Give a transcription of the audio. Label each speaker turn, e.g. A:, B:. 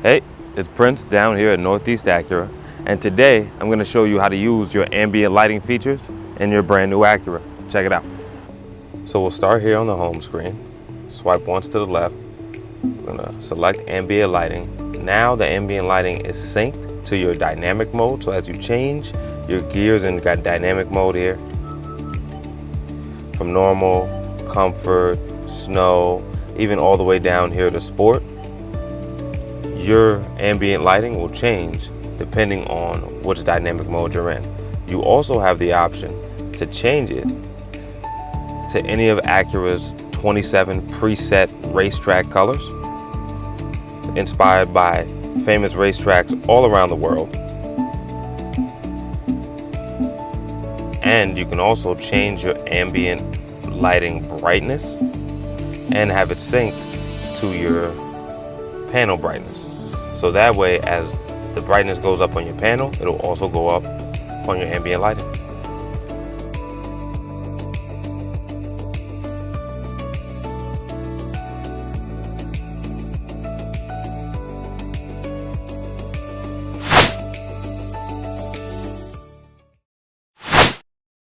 A: Hey, it's Prince down here at Northeast Acura, and today I'm going to show you how to use your ambient lighting features in your brand new Acura. Check it out. So we'll start here on the home screen, swipe once to the left, we're going to select ambient lighting. Now the ambient lighting is synced to your dynamic mode, so as you change your gears in dynamic mode here, from normal, comfort, snow, even all the way down here to sport, your ambient lighting will change depending on which dynamic mode you're in. You also have the option to change it to any of Acura's 27 preset racetrack colors, inspired by famous racetracks all around the world. And you can also change your ambient lighting brightness and have it synced to your panel brightness. So that way, as the brightness goes up on your panel, it'll also go up on your ambient lighting.